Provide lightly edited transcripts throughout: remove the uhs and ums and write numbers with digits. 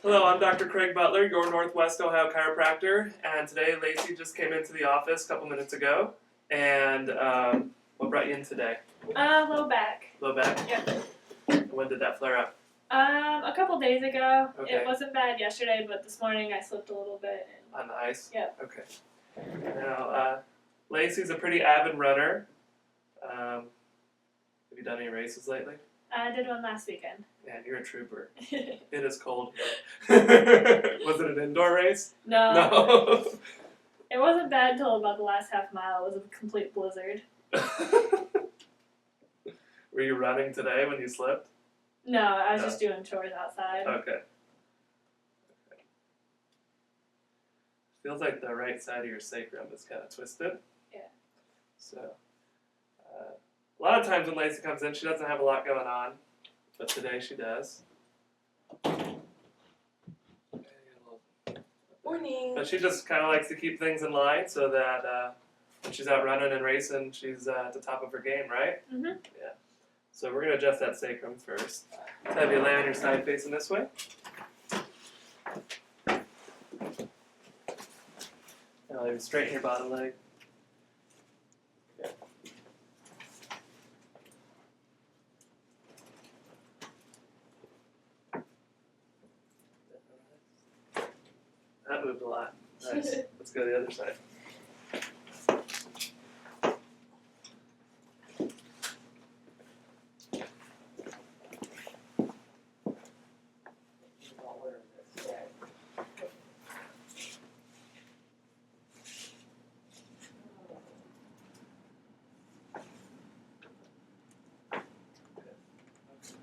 Hello, I'm Dr. Craig Butler, your Northwest Ohio chiropractor, and today Lacey just came into the office a couple minutes ago. And what brought you in today? Low back. Low back? Yep. When did that flare up? A couple days ago. Okay. It wasn't bad yesterday, but this morning I slipped a little bit. On the ice? Yep. Okay. Now, Lacey's a pretty avid runner. Have you done any races lately? I did one last weekend. Man, you're a trooper. It is cold here. Was it an indoor race? No. No. It wasn't bad until about the last half mile. It was a complete blizzard. Were you running today when you slipped? No, I was No. just doing chores outside. Okay. Feels like the right side of your sacrum is kind of twisted. Yeah. So, a lot of times when Lacey comes in, she doesn't have a lot going on, but today she does. Morning. But she just kind of likes to keep things in line so that when she's out running and racing, she's at the top of her game, right? Mm-hmm. Yeah. So we're going to adjust that sacrum first. Let's have you lay on your side facing this way. Now maybe straighten your bottom leg. Yeah. That moved a lot. Nice. Let's go to the other side.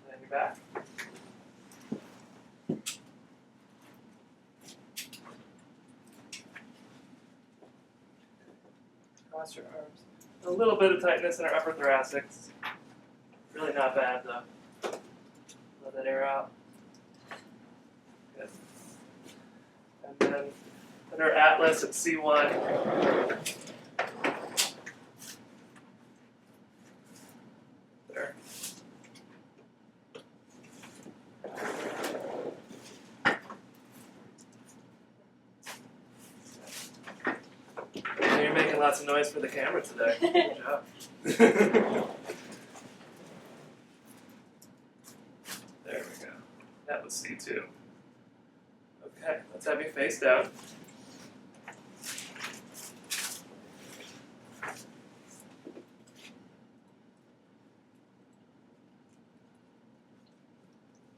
Land your back. Cross your arms. A little bit of tightness in our upper thoracics. Really not bad though. Let that air out. Good. And then in our atlas at C1. There. You're making lots of noise for the camera today. Good job. There we go. That was C2. Okay, let's have you face down.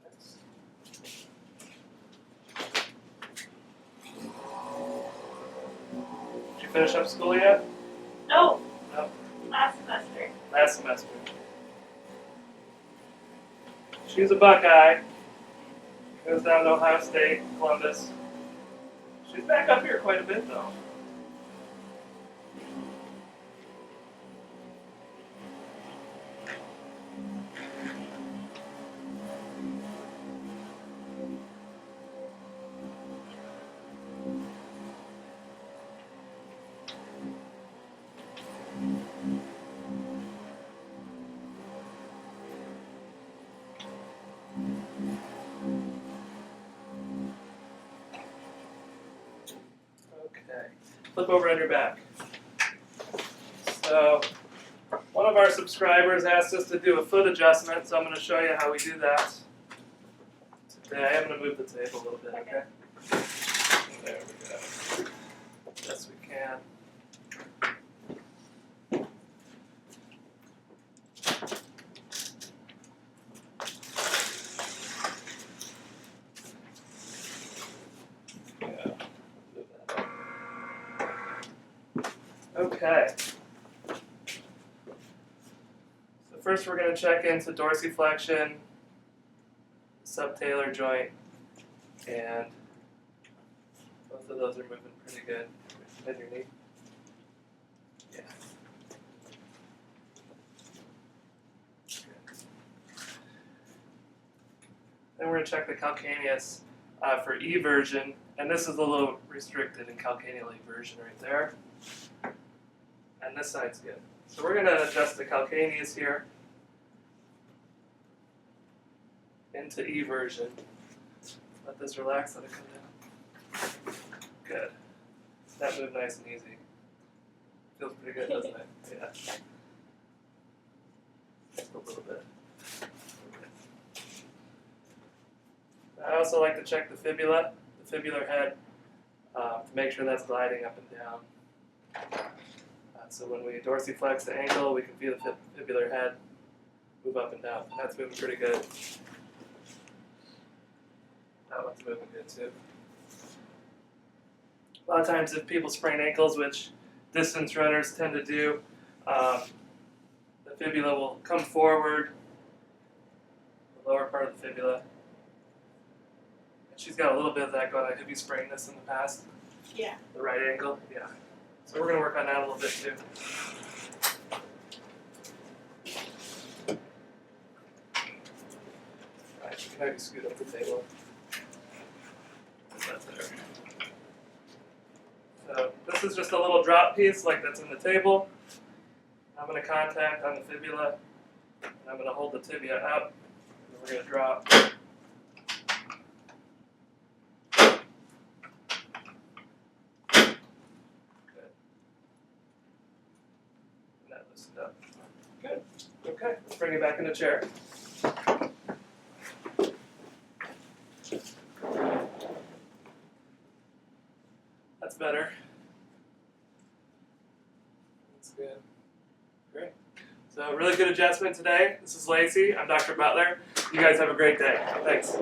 Nice. Did you finish up school yet? No, No. last semester. Last semester. She's a Buckeye. Goes down to Ohio State, Columbus. She's back up here quite a bit though. Okay, flip over on your back. So, one of our subscribers asked us to do a foot adjustment, so I'm going to show you how we do that today. I'm going to move the table a little bit, okay? There we go. Yes, we can. Okay. So first we're going to check into dorsiflexion, subtalar joint, and both of those are moving pretty good. Bend your knee. Yeah. Good. Then we're going to check the calcaneus for eversion, and this is a little restricted in calcaneal eversion right there. And this side's good. So we're going to adjust the calcaneus here into eversion. Let this relax, let it come down. Good. That moved nice and easy. Feels pretty good, doesn't it? Yeah. Just a little bit. I also like to check the fibula, the fibular head, to make sure that's gliding up and down. So when we dorsiflex the ankle, we can feel the fibular head move up and down. That's moving pretty good. That one's moving good too. A lot of times if people sprain ankles, which distance runners tend to do, the fibula will come forward, the lower part of the fibula. And she's got a little bit of that going on. Have you sprained this in the past? Yeah. The right ankle? Yeah. So we're going to work on that a little bit too. Alright, you can maybe scoot up the table. That's better. So this is just a little drop piece like that's in the table. I'm going to contact on the fibula, and I'm going to hold the tibia up, and we're going to drop. Up. Good. Okay, let's bring it back in the chair. That's better. That's good. Great. So really good adjustment today. This is Lacey. I'm Dr. Butler. You guys have a great day. Thanks.